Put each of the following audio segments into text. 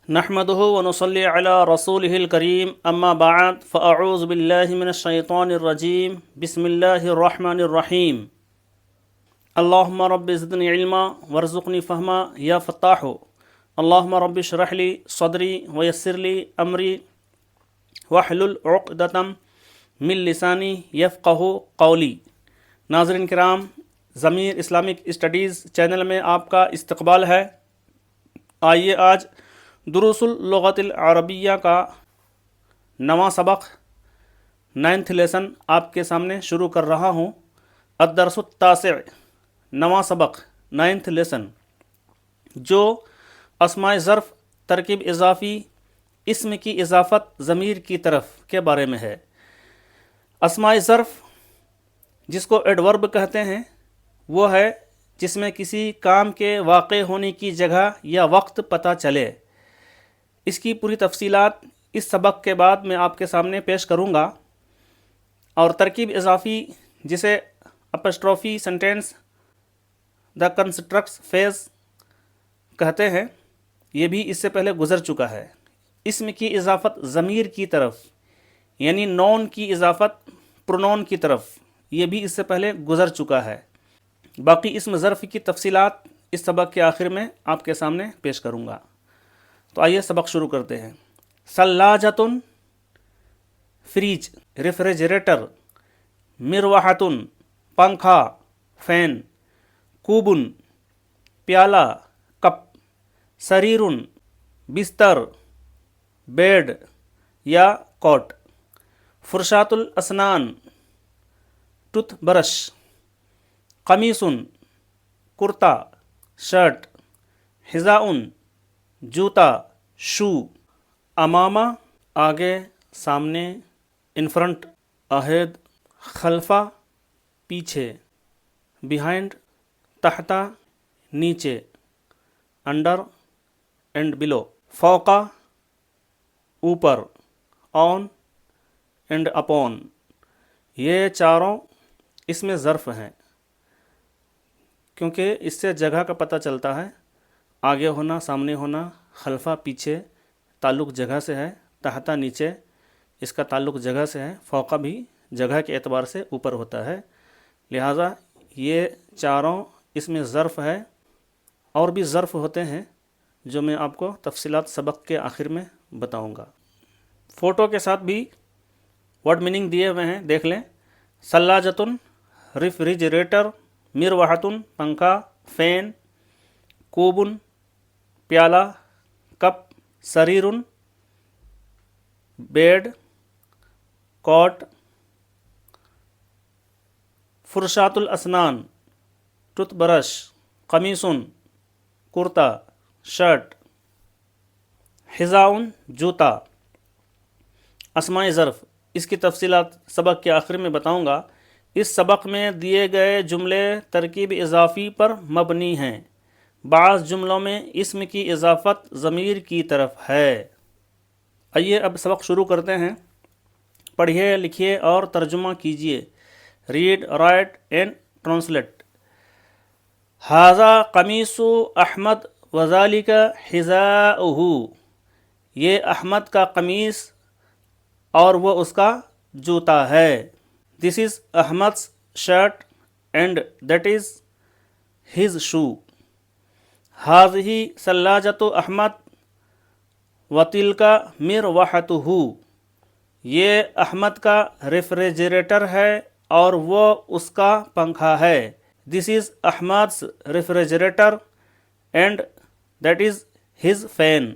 نحمده ونصلي على رسوله الكريم اما بعد فاعوذ بالله من الشيطان الرجيم بسم الله الرحمن الرحيم اللهم رب زدني علما وارزقني فهما يا فتاح اللهم رب اشرح لي صدري ويسر لي امري واحلل عقدة من لساني يفقه قولي۔ ناظرین کرام، ضمیر اسلامک اسٹڈیز چینل میں آپ کا استقبال ہے۔ آئیے آج دروس اللغت العربیہ کا نواں سبق 9th لیسن آپ کے سامنے شروع کر رہا ہوں۔ الدرس التاسع، نواں سبق 9th لیسن، جو اسماء ظرف ترکیب اضافی اسم کی اضافت ضمیر کی طرف کے بارے میں ہے۔ اسماء ظرف جس کو ایڈورب کہتے ہیں وہ ہے جس میں کسی کام کے واقع ہونے کی جگہ یا وقت پتہ چلے۔ اس کی پوری تفصیلات اس سبق کے بعد میں آپ کے سامنے پیش کروں گا۔ اور ترکیب اضافی جسے اپسٹروفی سینٹینس دا کنسٹرکٹس فیز کہتے ہیں، یہ بھی اس سے پہلے گزر چکا ہے۔ اسم کی اضافت ضمیر کی طرف یعنی نون کی اضافت پرونون کی طرف، یہ بھی اس سے پہلے گزر چکا ہے۔ باقی اسم ظرف کی تفصیلات اس سبق کے آخر میں آپ کے سامنے پیش کروں گا۔ تو آئیے سبق شروع کرتے ہیں۔ ثلاجۃ فریج ریفریجریٹر، مروحۃ پنکھا فین، کوب پیالہ کپ، سریر بستر بیڈ یا کوٹ، فرشاۃ الاسنان ٹوتھ برش، قمیص کرتا شرٹ، حذاء جوتا شو، امامہ آگے سامنے، ان فرنٹ اہیڈ، خلفہ پیچھے، بیہائنڈ تحت نیچے، انڈر اینڈ بلو، فوقہ اوپر، آن اینڈ اپون، یہ چاروں اس میں ظرف ہیں کیونکہ اس سے جگہ کا پتہ چلتا ہے۔ آگے ہونا، سامنے ہونا، خلفہ پیچھے تعلق جگہ سے ہے، تحت نیچے اس کا تعلق جگہ سے ہے، فوقہ بھی جگہ کے اعتبار سے اوپر ہوتا ہے، لہٰذا یہ چاروں اس میں ظرف ہے۔ اور بھی ظرف ہوتے ہیں جو میں آپ کو تفصیلات سبق کے آخر میں بتاؤں گا۔ فوٹو کے ساتھ بھی ورڈ میننگ دیے ہوئے ہیں، دیکھ لیں۔ ثلاجۃ ریفریجریٹر، مروحۃ پنکھا فین، کوب پیالہ کپ، سریر بیڈ کوٹ، فرشاۃ الاسنان ٹوتھ برش، قمیص کرتا شرٹ، حذاء جوتا۔ اسماء ظرف، اس کی تفصیلات سبق کے آخر میں بتاؤں گا۔ اس سبق میں دیے گئے جملے ترکیب اضافی پر مبنی ہیں۔ بعض جملوں میں اسم کی اضافت ضمیر کی طرف ہے۔ آئیے اب سبق شروع کرتے ہیں۔ پڑھیے، لکھیے اور ترجمہ کیجیے۔ Read, write and translate. ھذا قمیص احمد وذالک حذاؤہ، یہ احمد کا قمیص اور وہ اس کا جوتا ہے۔ This is احمد's shirt and that is his shoe۔ ھذہ ثلاجۃ احمد وتلک مروحتہ، یہ احمد کا ریفریجریٹر ہے اور وہ اس کا پنکھا ہے۔ This is احمد's refrigerator and that is his fan۔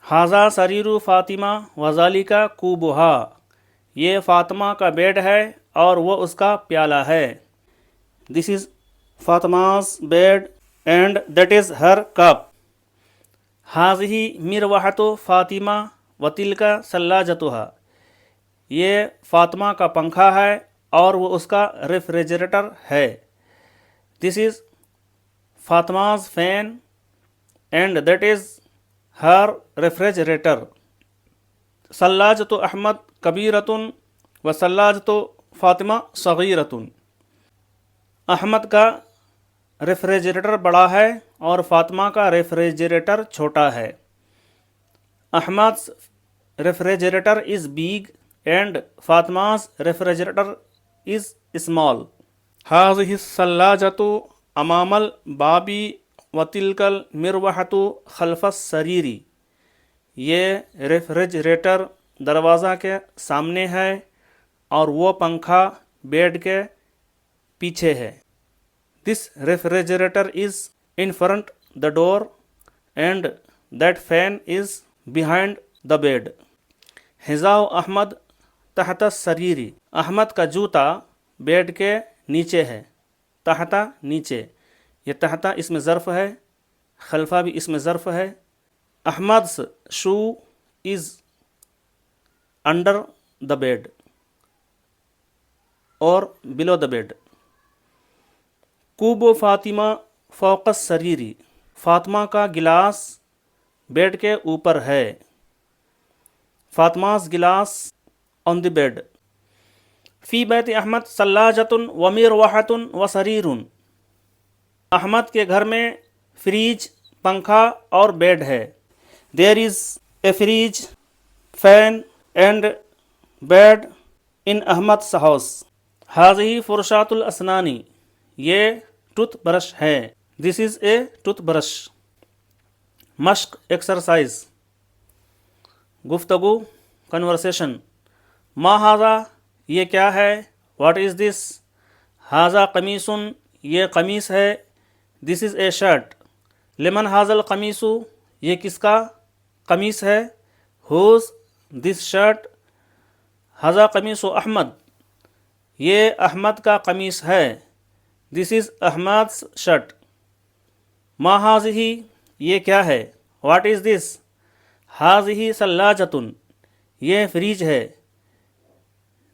ھذا سریر Fatima وذالک کوبھا، یہ فاطمہ کا بیڈ ہے اور وہ اس کا پیالہ ہے۔ This is Fatima's bed and that is her cup. ھذہ مروحۃ فاطمہ وتلک ثلاجتھا، یہ فاطمہ کا پنکھا ہے اور وہ اس کا ریفریجریٹر ہے۔ This is Fatima's fan and that is her refrigerator. ثلاجۃ احمد کبیرۃ وثلاجۃ فاطمہ صغیرۃ، احمد کا ریفریجریٹر بڑا ہے اور فاطمہ کا ریفریجریٹر چھوٹا ہے. Ahmad's refrigerator is big and Fatma's refrigerator is small. هذه الثلاجة أمام الباب وتلك المروحة خلف السرير. یہ ریفریجریٹر دروازہ کے سامنے ہے اور وہ پنکھا بیڈ کے پیچھے ہے. This refrigerator is in front the door and that fan is behind the bed. حذاء Ahmad تحت السریر. احمد کا جوتا بیڈ کے نیچے ہے. تحت نیچے، یہ تحت اس میں ظرف ہے، خلفہ بھی اس میں ظرف ہے. احمد's shoe is under the bed اور below the bed. کوب فاطمہ فوق السریر. فاطمہ کا گلاس بیڈ کے اوپر ہے. فاطمہ's گلاس on the bed. فی بیت احمد ثلاجۃ و مروحۃ و سریر. احمد کے گھر میں فریج، پنکھا اور بیڈ ہے. There is a fridge, fan and bed in Ahmad's house. هذه فرشاة الأسنان. یہ ٹوتھ برش ہے. This is a toothbrush. مشق ایکسرسائز. گفتگو کنورسیشن. ما ھذا، یہ کیا ہے. واٹ از دس. ھذا قمیص، یہ قمیص ہے. This is a shirt. لمن ھذا القمیص، یہ کس کا قمیص ہے. ہوز دس شرٹ. ھذا قمیص احمد، یہ احمد کا قمیص ہے. This is Ahmad's shirt. ما ھذہ، یہ کیا ہے. واٹ از دس. ھذہ ثلاجۃ، یہ فریج ہے.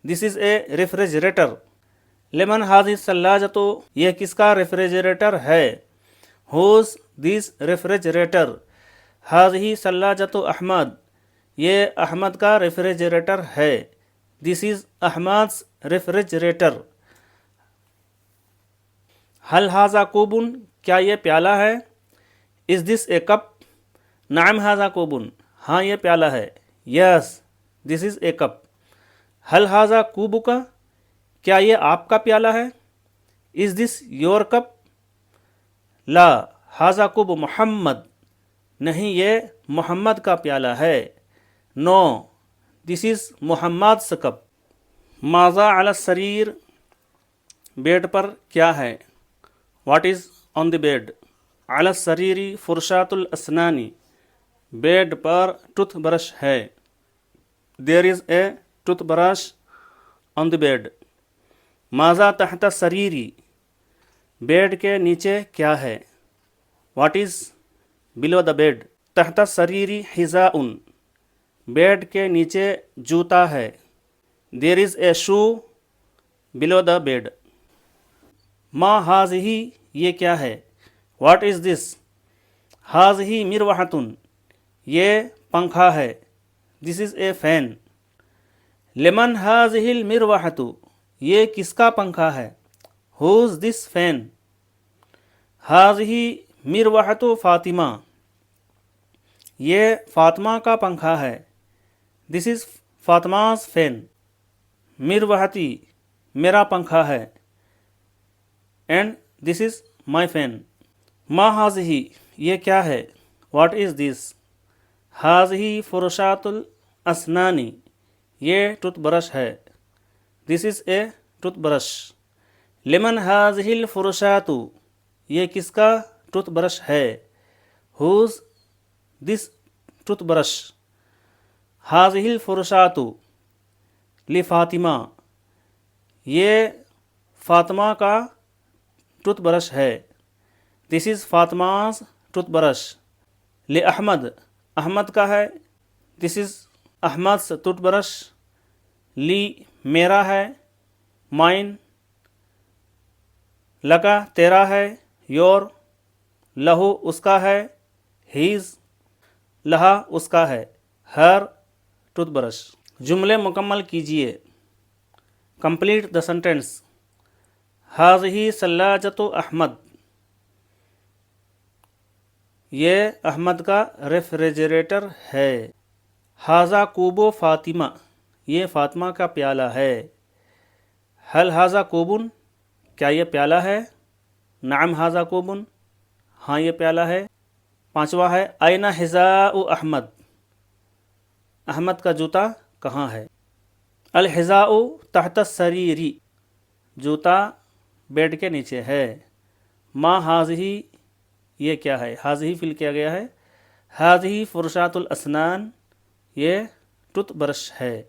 This is a refrigerator. لمن ھذہ الثلاجۃ، یہ کس کا ریفریجریٹر ہے. ہوز دس ریفریجریٹر. ھذہ ثلاجۃ احمد، یہ احمد کا ریفریجریٹر ہے. This is احمد's refrigerator. هل ھذا کوب، کیا یہ پیالہ ہے. از دس اے کپ. نعم ھذا کوب، ہاں یہ پیالہ ہے. یس دس از اے کپ. هل ھذا کوبک، کیا یہ آپ کا پیالہ ہے. از دس یور کپ. لا ھذا کوب محمد، نہیں یہ محمد کا پیالہ ہے. No this is Muhammad's cup. ماذا علی السریر، بیڈ پر کیا ہے. What is on the bed. علی السریر فرشاۃ الاسنان، بیڈ پر ٹوتھ برش ہے. There is a toothbrush on the bed. ماذا تحت السریر، بیڈ کے نیچے کیا ہے. What is below the bed. تحت السریر حذاء، بیڈ کے نیچے جوتا ہے. There is a shoe below the bed. ما ھذہ، یہ کیا ہے. واٹ از دس. ھذہ مروحۃ، یہ پنکھا ہے. This is a fan. لمن ھذہ المروحۃ، یہ کس کا پنکھا ہے. ہوز دس فین. ھذہ مروحۃ فاطمہ، یہ فاطمہ کا پنکھا ہے. This is Fatima's fan. مروحتی، میرا پنکھا ہے. And this is my fan. ما ھذہ، یہ کیا ہے. واٹ از دس. ھذہ فرشاۃ الاسنان، یہ ٹوتھ برش ہے. This is a tooth brush. لمن ھذہ الفرشاۃ، یہ کس کا ٹوتھ برش ہے. ہوز دس ٹوتھ برش. ھذہ الفرشاۃ لفاطمہ، یہ فاطمہ کا ٹوتھ برش ہے. This is فاطمہ's tooth brush. لاحمد، Ahmad کا ہے. This is احمد's tooth brush. لی، میرا ہے. مائن. لکا، تیرا ہے. یور. لہو، اس کا ہے. ہیز. لہا، اس کا ہے. Her toothbrush. جملے مکمل کیجیے. Complete the sentence. ھذہ ثلاجۃ احمد. یہ احمد کا ریفریجریٹر ہے۔ حاذا کوبو فاطمہ، یہ فاطمہ کا پیالہ ہے۔ حل حاذا کوبن، کیا یہ پیالہ ہے؟ نعم حاذا کوبن، ہاں یہ پیالہ ہے۔ پانچواں ہے این حذاء احمد، احمد کا جوتا کہاں ہے؟ الحذاء تحت السریر، جوتا بیڈ کے نیچے ہے۔ ما حاذہ، یہ کیا ہے؟ حاذہ فعل کیا گیا ہے۔ حاذہ فرشاۃ الاسنان، یہ ٹوتھ برش ہے۔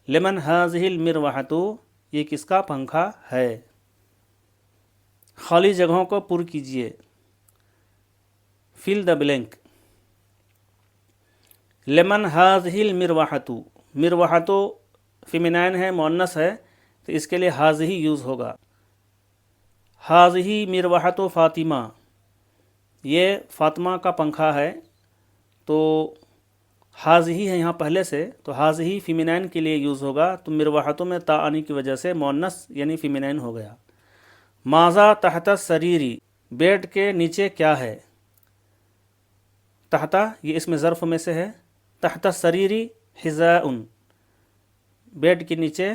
لمن حاذہ المروحۃ، یہ کس کا پنکھا ہے؟ خالی جگہوں کو پر کیجیے۔ فل دا بلینک۔ لمن حاذہ المروحۃ، مروحۃ فیمینائن ہے، مؤنث ہے، تو اس کے لیے حاذہ یوز ہوگا۔ حاذہ مروحۃ فاطمہ، یہ فاطمہ کا پنکھا ہے، تو حاذہ ہے یہاں پہلے سے، تو حاذہ فیمینائن کے لیے یوز ہوگا، تو مروحۃ میں تا آنے کی وجہ سے مؤنث یعنی فیمینائن ہو گیا۔ ماذا تحت السریر، بیڈ کے نیچے کیا ہے؟ تحت یہ اس میں ظرف میں سے ہے۔ تحت السریر حذاء، بیڈ کے نیچے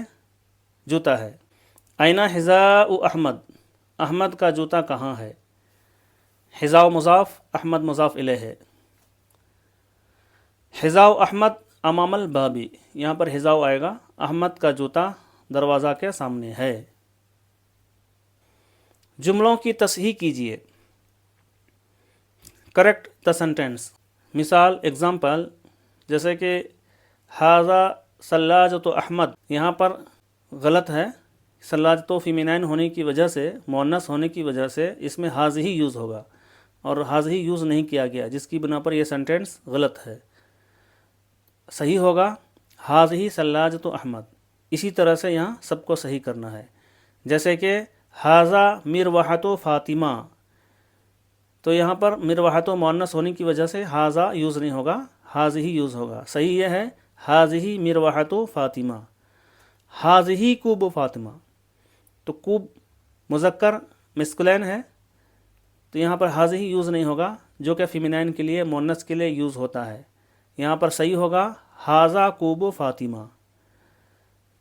جوتا ہے۔ این حذاء احمد، احمد کا جوتا کہاں ہے؟ حذاء مضاف، احمد مضاف الیہ ہے۔ حذاء احمد امام الباب، یہاں پر حذاء آئے گا، احمد کا جوتا دروازہ کے سامنے ہے۔ جملوں کی تصحیح کیجیے۔ Correct the sentence. مثال ایگزامپل، جیسے کہ حاذا ثلاجۃ احمد، یہاں پر غلط ہے، ثلاجۃ فیمینائن ہونے کی وجہ سے، مؤنث ہونے کی وجہ سے اس میں حاذہ یوز ہوگا، اور حاذہ یوز نہیں کیا گیا، جس کی بنا پر یہ سینٹینس غلط ہے۔ صحیح ہوگا حاذہ ثلاجۃ احمد۔ اسی طرح سے یہاں سب کو صحیح کرنا ہے۔ جیسے کہ حاذا مروحۃ فاطمہ، تو یہاں پر مروحۃ مؤنث ہونے کی وجہ سے حاذا یوز نہیں ہوگا، حاذہ یوز ہوگا۔ صحیح یہ ہے حاذہ مروحۃ فاطمہ۔ حاذہ کوب فاطمہ، تو کوب مذکر مسکلین ہے، تو یہاں پر حاذہ یوز نہیں ہوگا، جو کہ فیمینائن کے لیے، مؤنث کے لیے یوز ہوتا ہے۔ یہاں پر صحیح ہوگا حاذا کوب فاطمہ۔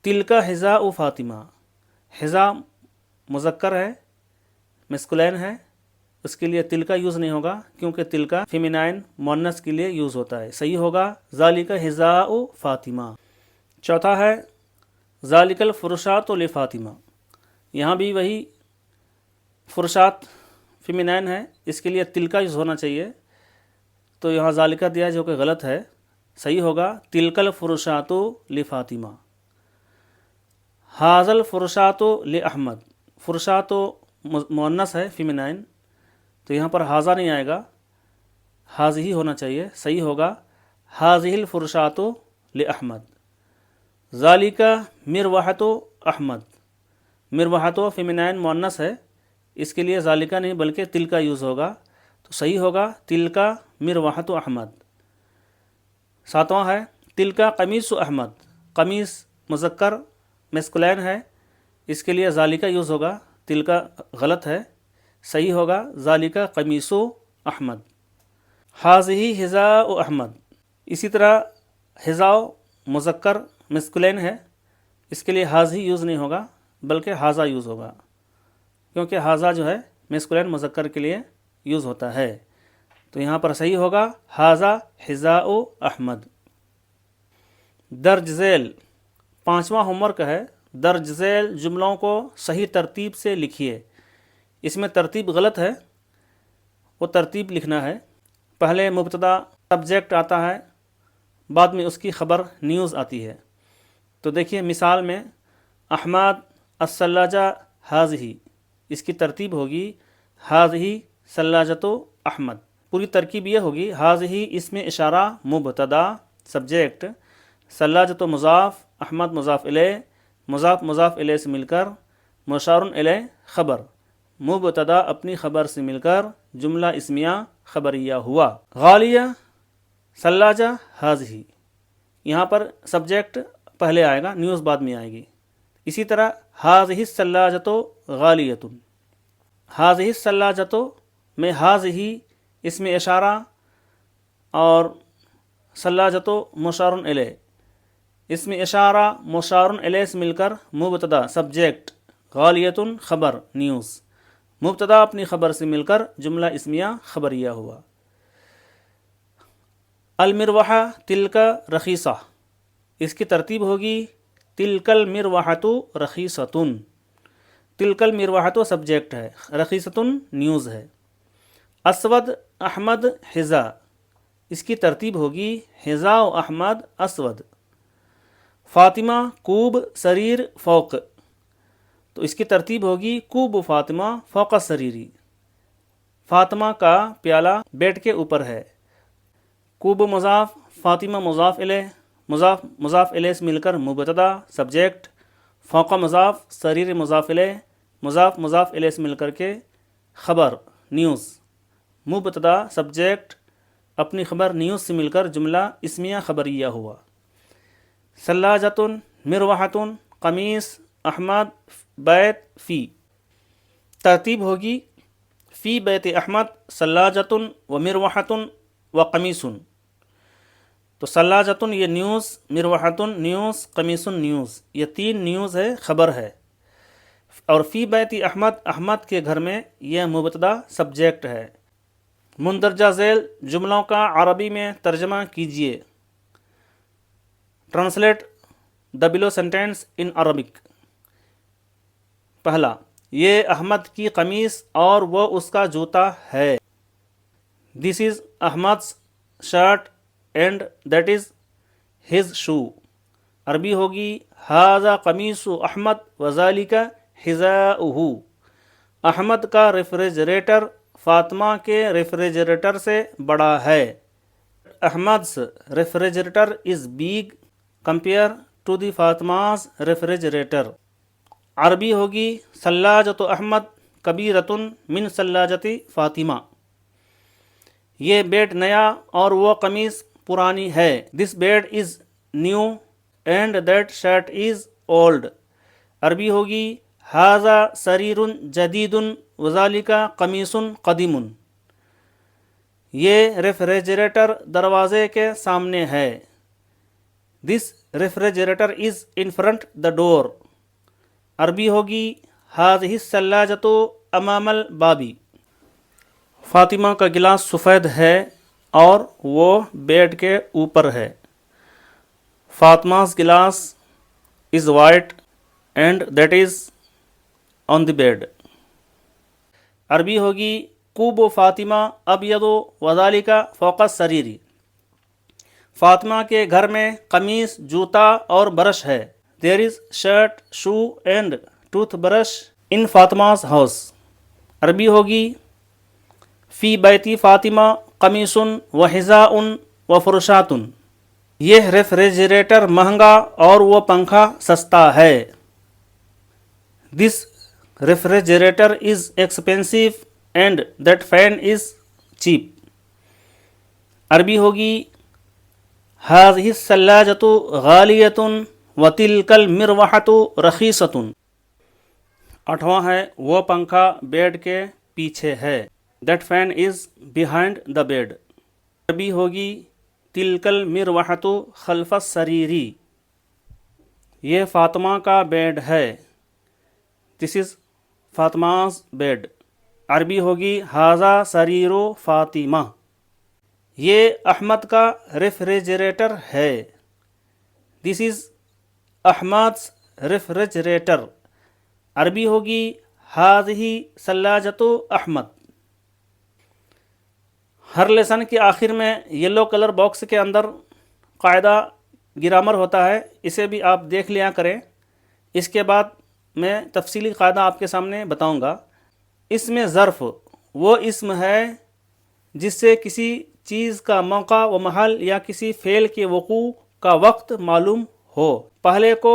تلک حذاء فاطمہ، حذاء مذکر ہے، مسکلین ہے، اس کے لیے تلکا یوز نہیں ہوگا، کیونکہ تلکا فیمینائن مؤنث کے لیے یوز ہوتا ہے۔ صحیح ہوگا ذالک حذاء فاطمہ۔ چوتھا ہے ذالک الفرشاۃ لفاطمہ، یہاں بھی وہی فرشات فیمینائن ہے، اس کے لیے تلکا یوز ہونا چاہیے، تو یہاں ذالکہ دیا جو کہ غلط ہے۔ صحیح ہوگا تلک الفرشاۃ لفاطمہ۔ حاذا الفرشاۃ لاحمد، فرشات مؤنث ہے فیمینائن، تو یہاں پر حاذا نہیں آئے گا، حاذہ ہی ہونا چاہیے۔ صحیح ہوگا حاذہ الفرشاۃ لاحمد۔ ذالک مروحۃ احمد، مروحۃ فیمینائن مؤنث ہے، اس کے لیے ذالکہ نہیں بلکہ تلکا یوز ہوگا، تو صحیح ہوگا تلکا مروحۃ احمد۔ ساتواں ہے تلکا قمیص احمد، قمیص مذکر مسکلین ہے، اس کے لیے ذالکہ یوز ہوگا، تلکا غلط ہے۔ صحیح ہوگا ذالک قمیص احمد۔ حاذہ حذاء احمد، اسی طرح حذاء مذکر مسکلین ہے، اس کے لیے حاذہ یوز نہیں ہوگا بلکہ حاذا یوز ہوگا، کیونکہ حاذا جو ہے مسکلین مذکر کے لیے یوز ہوتا ہے، تو یہاں پر صحیح ہوگا حاذا حذاء احمد۔ درج ذیل پانچواں ہوم ورک ہے، درج ذیل جملوں کو صحیح ترتیب سے لکھیے۔ اس میں ترتیب غلط ہے، وہ ترتیب لکھنا ہے۔ پہلے مبتدا سبجیکٹ آتا ہے، بعد میں اس کی خبر نیوز آتی ہے۔ تو دیکھیے مثال میں احمد الثلاجہ حاذہ، اس کی ترتیب ہوگی حاذہ ثلاجۃ احمد۔ پوری ترکیب یہ ہوگی حاذہ اسم اشارہ مبتدا سبجیکٹ، ثلاجۃ مضاف، احمد مضاف الیہ، مضاف مضاف الیہ سے مل کر مشار الیہ خبر، مبتدا اپنی خبر سے مل کر جملہ اسمیہ خبریہ ہوا۔ غالیہ ثلاجہ حاذہ، یہاں پر سبجیکٹ پہلے آئے گا، نیوز بعد میں آئے گی۔ اسی طرح حاذہ الثلاجۃ غالیۃ، حاذہ الثلاجۃ میں حاذہ اسم اشارہ اور سلاجتو مشارن الیہ، اسم اشارہ مشارن الیہ سے مل کر مبتدا سبجیکٹ، غالیتن خبر نیوز، مبتدا اپنی خبر سے مل کر جملہ اسمیہ خبریہ ہوا۔ المروحہ تلک رخیصہ، اس کی ترتیب ہوگی تلک المروحۃ رخیصۃ، تلک المروحۃ سبجیکٹ ہے، رخیصۃ نیوز ہے۔ اسود احمد حذا، اس کی ترتیب ہوگی حذا و احمد اسود۔ فاطمہ کوب سریر فوق، تو اس کی ترتیب ہوگی کوب فاطمہ فوق سریری، فاطمہ کا پیالہ بیڈ کے اوپر ہے۔ کوب مضاف، فاطمہ مضاف الیہ، مضاف الیہ سے مل کر مبتدا سبجیکٹ، فوق مضاف، سریر مضاف الیہ، مضاف الیہ سے مل کر کے خبر نیوز، مبتدا سبجیکٹ اپنی خبر نیوز سے مل کر جملہ اسمیہ خبریہ ہوا۔ سلاجتن مروحتن قمیص احمد بیت فی، ترتیب ہوگی فی بیت احمد سلاجتن و مروحتن و قمیصن، تو سلاجتن یہ نیوز، مروحتن نیوز، قمیصن نیوز، یہ تین نیوز ہے، خبر ہے۔ اور فی بیت احمد، احمد کے گھر میں، یہ مبتدا سبجیکٹ ہے۔ مندرجہ ذیل جملوں کا عربی میں ترجمہ کیجیے۔ Translate the below sentence in Arabic. پہلا، یہ احمد کی قمیص اور وہ اس کا جوتا ہے۔ This is Ahmad's shirt and that is his shoe. Arabic ہوگی ھذا قمیص احمد وذالک حذاؤہ، احمد کا ریفریجریٹر فاطمہ کے ریفریجریٹر سے بڑا ہے۔ Ahmad's refrigerator is big compare to the Fatima's refrigerator. Arabic ہوگی سلاجت احمد کبیرتن من سلاجتی فاطمہ، یہ بیڈ نیا اور وہ قمیص پرانی ہے۔ دس bed is new and that shirt is old. عربی ہوگی ھذا سریر جدید وذالک قمیص قدیم، یہ ریفریجریٹر دروازے کے سامنے ہے۔ This refrigerator is in front دا ڈور۔ عربی ہوگی ھذہ الثلاجۃ امام الباب، فاطمہ کا گلاس سفید ہے اور وہ بیڈ کے اوپر ہے۔ فاطمہ's glass is white and that is on the bed۔ عربی ہوگی کوب فاطمہ ابیض وذالک فوق السریر، فاطمہ کے گھر میں قمیص، جوتا اور برش ہے۔ There is shirt, shoe and toothbrush in Fatima's house۔ عربی ہوگی فی بیتی فاطمہ قمیص و حذاء و فرشات، یہ ریفریجریٹر مہنگا اور وہ پنکھا سستا ہے۔ This refrigerator is expensive and that fan is cheap. Arabic ہوگی ھذہ الثلاجۃ غالیۃ و تلک المروحۃ رخیصۃ۔ آٹھواں ہے وہ پنکھا بیڈ کے پیچھے ہے۔ That fan is behind the bed. Arabi ہوگی تلک المروحۃ خلف السریر، یہ فاطمہ کا بیڈ ہے۔ This is Fatima's bed. Arabi ہوگی ھذا سریر فاطمہ، یہ احمد کا ریفریجریٹر ہے۔ This is احمد's refrigerator. عربی ہوگی ھذہ ثلاجۃ احمد۔ ہر لیسن کے آخر میں یلو کلر باکس کے اندر قاعدہ گرامر ہوتا ہے، اسے بھی آپ دیکھ لیا کریں۔ اس کے بعد میں تفصیلی قاعدہ آپ کے سامنے بتاؤں گا۔ اسم ظرف وہ اسم ہے جس سے کسی چیز کا موقع و محل یا کسی فعل کے وقوع کا وقت معلوم ہو۔ پہلے کو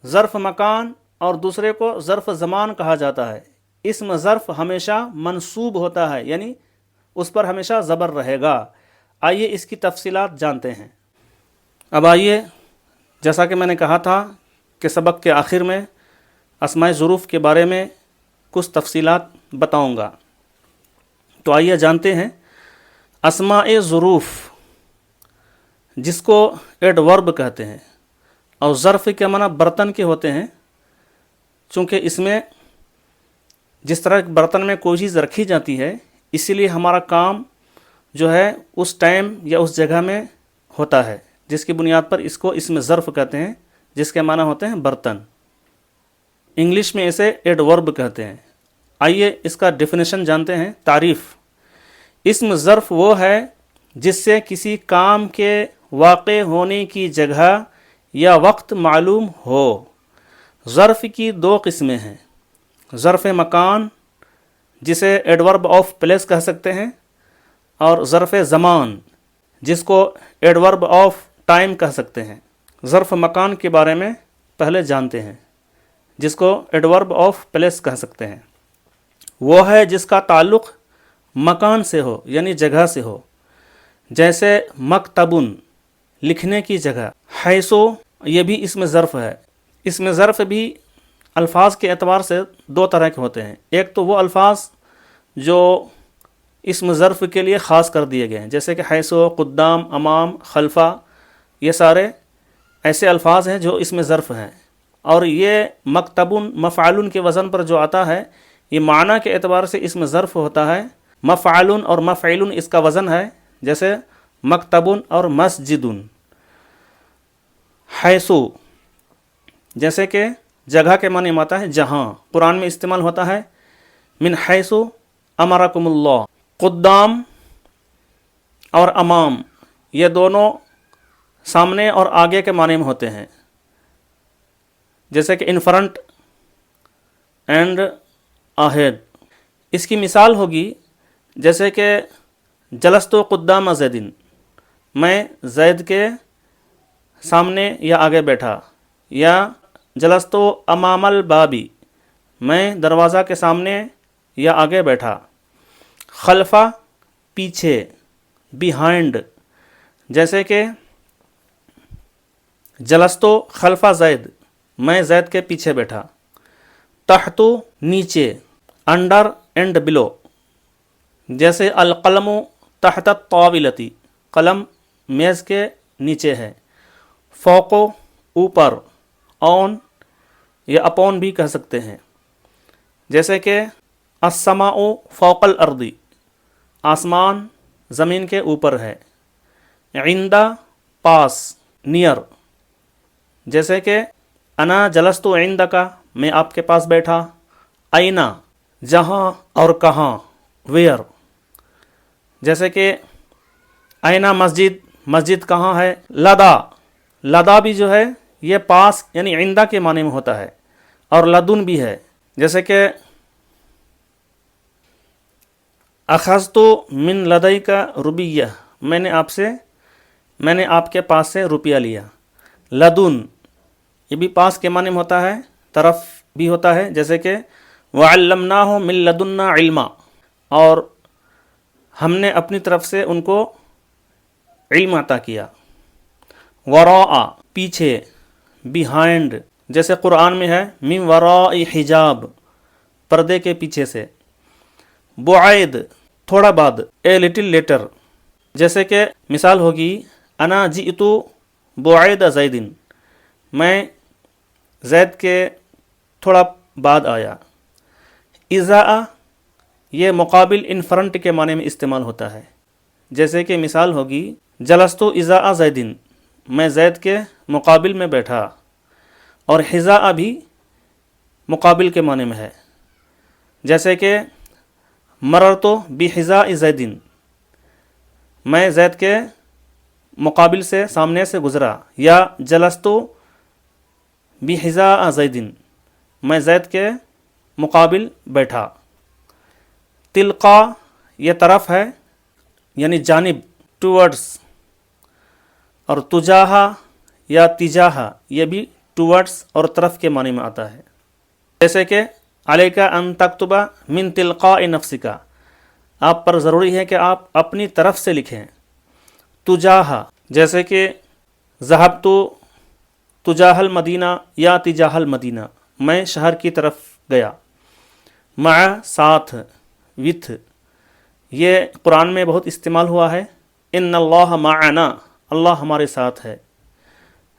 ظرف مکان اور دوسرے کو ظرف زمان کہا جاتا ہے۔ اسم ظرف ہمیشہ منصوب ہوتا ہے، یعنی اس پر ہمیشہ زبر رہے گا۔ آئیے اس کی تفصیلات جانتے ہیں۔ اب آئیے، جیسا کہ میں نے کہا تھا کہ سبق کے آخر میں اسماء ظروف کے بارے میں کچھ تفصیلات بتاؤں گا، تو آئیے جانتے ہیں۔ اسماء ظروف جس کو ایڈورب کہتے ہیں، اور ظرف کے معنی برتن کے ہوتے ہیں، چونکہ اس میں جس طرح برتن میں کوئی چیز رکھی جاتی ہے، اسی لیے ہمارا کام جو ہے اس ٹائم یا اس جگہ میں ہوتا ہے، جس کی بنیاد پر اس کو اسم ظرف کہتے ہیں، جس کے معنی ہوتے ہیں برتن۔ انگلش میں اسے ایڈورب کہتے ہیں۔ آئیے اس کا ڈیفینیشن جانتے ہیں، تعریف۔ اسم ظرف وہ ہے جس سے کسی کام کے واقع ہونے کی جگہ یا وقت معلوم ہو۔ ظرف کی دو قسمیں ہیں، ظرف مکان جسے ایڈورب آف پلیس کہہ سکتے ہیں، اور ظرف زمان جس کو ایڈورب آف ٹائم کہہ سکتے ہیں۔ ظرف مکان کے بارے میں پہلے جانتے ہیں، جس کو ایڈورب آف پلیس کہہ سکتے ہیں۔ وہ ہے جس کا تعلق مکان سے ہو، یعنی جگہ سے ہو، جیسے مکتبن لکھنے کی جگہ، حیثو یہ بھی اسم ظرف ہے۔ اسم ظرف بھی الفاظ کے اعتبار سے دو طرح کے ہوتے ہیں۔ ایک تو وہ الفاظ جو اسم ظرف کے لیے خاص کر دیے گئے ہیں، جیسے کہ حیثو، قدام، امام، خلفہ، یہ سارے ایسے الفاظ ہیں جو اسم ظرف ہیں۔ اور یہ مکتبن مفعول کے وزن پر جو آتا ہے، یہ معنی کے اعتبار سے اسم ظرف ہوتا ہے۔ مفعول اور مفعول اس کا وزن ہے، جیسے مکتبن اور مسجدن۔ حیثو جیسے کہ جگہ کے معنی میں آتا ہے جہاں، قرآن میں استعمال ہوتا ہے من حیثو امرکم اللہ۔ قدام اور امام یہ دونوں سامنے اور آگے کے معنی میں ہوتے ہیں، جیسے کہ ان فرنٹ اینڈ اہیڈ۔ اس کی مثال ہوگی جیسے کہ جلستو قدام زیدن، میں زید کے سامنے یا آگے بیٹھا، یا جلستو امام البابی، میں دروازہ کے سامنے یا آگے بیٹھا۔ خلفہ پیچھے، بیہائنڈ، جیسے کہ جلستو خلفہ زید، میں زید کے پیچھے بیٹھا۔ تحت نیچے، انڈر اینڈ بلو، جیسے القلم تحت الطاولۃ، قلم میز کے نیچے ہے۔ فوق اوپر، آن یا اپون بھی کہہ سکتے ہیں، جیسے کہ السماء فوق الارض، آسمان زمین کے اوپر ہے۔ عند پاس، نیئر، جیسے کہ انا جلست عندک، میں آپ کے پاس بیٹھا۔ اینا جہاں اور کہاں، ویئر، جیسے کہ اینا مسجد، مسجد کہاں ہے۔ لدا، لدا بھی جو ہے یہ پاس یعنی عندہ کے معنی میں ہوتا ہے، اور لدن بھی ہے، جیسے کہ اخذت من لدیک ربیہ، میں نے آپ کے پاس سے روپیہ لیا۔ لدن یہ بھی پاس کے معنی میں ہوتا ہے، طرف بھی ہوتا ہے، جیسے کہ وعلمناہ من لدنا علما، اور ہم نے اپنی طرف سے ان کو علم عطا کیا۔ وراء پیچھے، بیہائنڈ، جیسے قرآن میں ہے من وراء حجاب، پردے کے پیچھے سے۔ بعید تھوڑا بعد، اے لٹل لیٹر، جیسے کہ مثال ہوگی انا جئت بعید زیدن، میں زید کے تھوڑا بعد آیا۔ اذا یہ مقابل ان فرنٹ کے معنی میں استعمال ہوتا ہے، جیسے کہ مثال ہوگی جلستو اذا زیدن، میں زید کے مقابل میں بیٹھا۔ اور حذاء بھی مقابل کے معنی میں ہے، جیسے کہ مررتو بحذاء زیدن، میں زید کے مقابل سے، سامنے سے گزرا۔ یا جلستو بحذاء زیدن، میں زید کے مقابل بیٹھا۔ تلقا یہ طرف ہے، یعنی جانب، ٹورڈز، اور تجاہا یا تجاہا یہ بھی ٹورڈز اور طرف کے معنی میں آتا ہے، جیسے کہ علیک ان تکتب من تلقاء نفسک، آپ پر ضروری ہے کہ آپ اپنی طرف سے لکھیں۔ تجاہا جیسے کہ ذهبت تجاہ المدینہ یا تجاہ المدینہ، میں شہر کی طرف گیا۔ مع ساتھ، وتھ، یہ قرآن میں بہت استعمال ہوا ہے. ان اللہ معنا، اللہ ہمارے ساتھ ہے.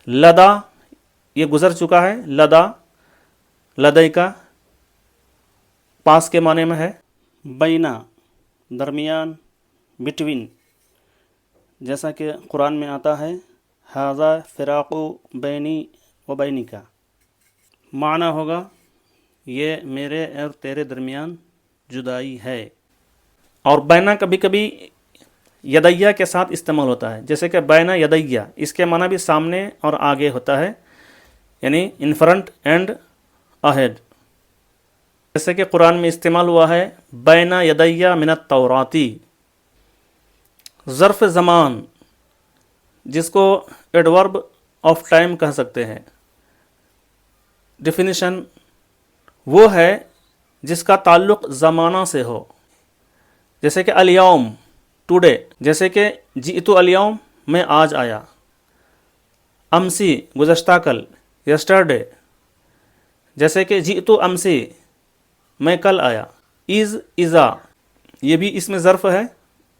لدا یہ گزر چکا ہے. لدا لدئی کا پاس کے معنی میں ہے. بینا درمیان، بٹوین، جیسا کہ قرآن میں آتا ہے ھذا فراق بینی و بینک، معنی ہوگا یہ میرے اور تیرے درمیان جدائی ہے. اور بینا کبھی کبھی یدیہ کے ساتھ استعمال ہوتا ہے، جیسے کہ بینا یدیہ، اس کے معنی بھی سامنے اور آگے ہوتا ہے، یعنی ان فرنٹ اینڈ اہیڈ. جیسے کہ قرآن میں استعمال ہوا ہے بینا یدیہ من التوراتی. ظرف زمان جس کو ایڈورب آف ٹائم کہہ سکتے ہیں. ڈیفینیشن وہ ہے جس کا تعلق زمانہ سے ہو، جیسے کہ الیوم ٹوڈے، جیسے کہ جئتو الیوم میں آج آیا. امسی گزشتہ کل یسٹرڈے، جیسے کہ جئتو امسی میں کل آیا. از ازا یہ بھی اس میں ظرف ہے،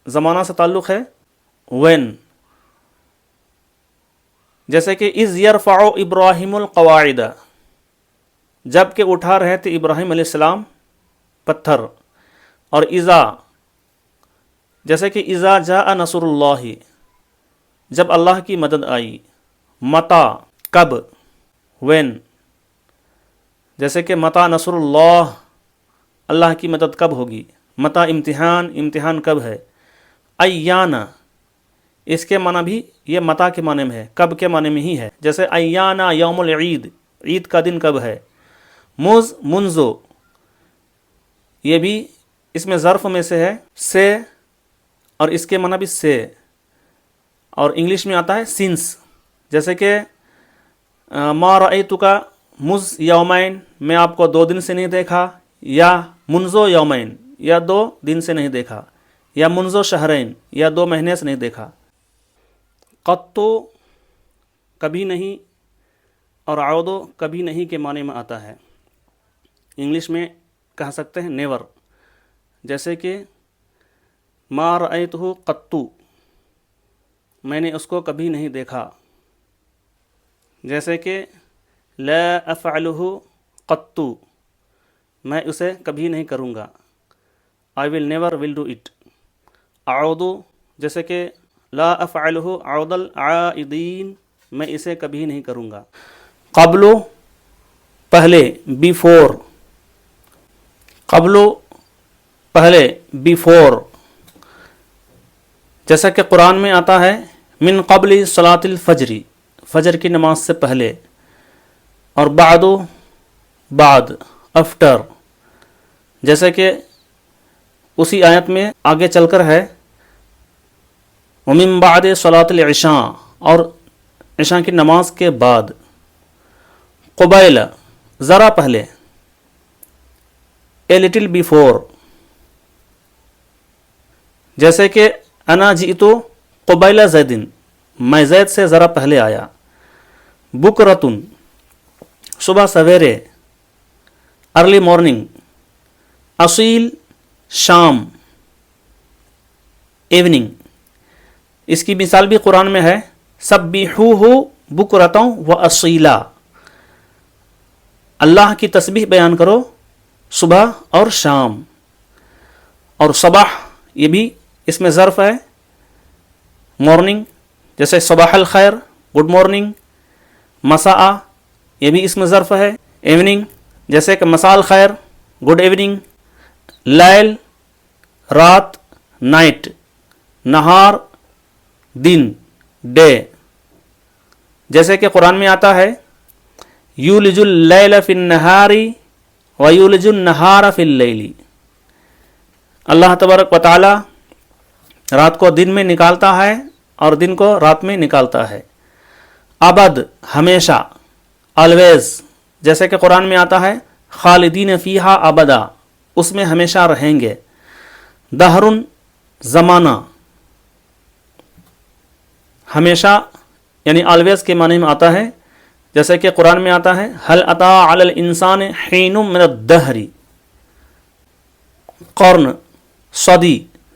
زمانہ سے تعلق ہے. وین جیسے کہ از یرفع ابراہیم القواعد، جب کہ اٹھا رہے تھے ابراہیم علیہ السلام پتھر. اور ازا جیسے کہ ازا جاء نصر اللہ، جب اللہ کی مدد آئی. متا کب، وین جیسے کہ متا نصر اللہ، اللہ کی مدد کب ہوگی. متا امتحان، امتحان کب ہے. ایانا اس کے معنی بھی یہ متا کے معنی میں ہے، کب کے معنی میں ہی ہے، جیسے ایانا یوم العید، عید کا دن کب ہے. مز منزو یہ بھی اس میں ظرف میں سے ہے، سے، اور اس کے معنی بھی سے. اور انگلش میں آتا ہے سنس، جیسے کہ ما رأیتک مز یومین، میں آپ کو 2 دن سے نہیں دیکھا، یا منزو یومین یا 2 دن سے نہیں دیکھا، یا منزو شہرین یا 2 مہینے سے نہیں دیکھا. قطو کبھی نہیں، اور عودو کبھی نہیں کے معنی میں آتا ہے. انگلش میں کہہ سکتے ہیں نیور، جیسے کہ ما رأیتہ قطو، میں نے اس کو کبھی نہیں دیکھا. جیسے کہ لا افعلہ قطو، میں اسے کبھی نہیں کروں گا. I will never will do it. اعودو جیسے کہ لا افعلہ عود العائدین، میں اسے کبھی نہیں کروں گا. قبلو پہلے، بیفور، قبلو پہلے، بیفور، جیسا کہ قرآن میں آتا ہے من قبل صلاۃ الفجر، فجر کی نماز سے پہلے. اور بعدو بعد، آفٹر، جیسے کہ اسی آیت میں آگے چل کر ہے ومن بعد صلاۃ العشاء، اور عشاء کی نماز کے بعد. قبیل ذرا پہلے، اے لٹل بیفور، جیسے کہ انا جئتو قبیل زیدن، میں زید سے ذرا پہلے آیا. بکرتن صبح سویرے، ارلی مارننگ. اصیل شام، ایوننگ. اس کی مثال بھی قرآن میں ہے سبحوہ بکرۃ و اصیلا، اللہ کی تسبیح بیان کرو صبح اور شام. اور صباح یہ بھی اس میں ظرف ہے، مارننگ، جیسے صباح الخیر، گڈ مارننگ. مساء یہ بھی اس میں ظرف ہے، ایوننگ، جیسے کہ مساء الخیر، گڈ ایوننگ. لیل رات، نائٹ. نہار دن، ڈے، جیسے کہ قرآن میں آتا ہے یولج اللیل فی النہار ویولج النہار فی اللیل. اللہ تبارک و تعالی رات کو دن میں نکالتا ہے اور دن کو رات میں نکالتا ہے. ابد ہمیشہ، آلویز، جیسے کہ قرآن میں آتا ہے خالدین فیہا ابدا، اس میں ہمیشہ رہیں گے. دہرن زمانہ، ہمیشہ یعنی آلویز کے معنی میں آتا ہے، جیسے کہ قرآن میں آتا ہے هل اتی علی الانسان حین من الدہر. قرن صدی،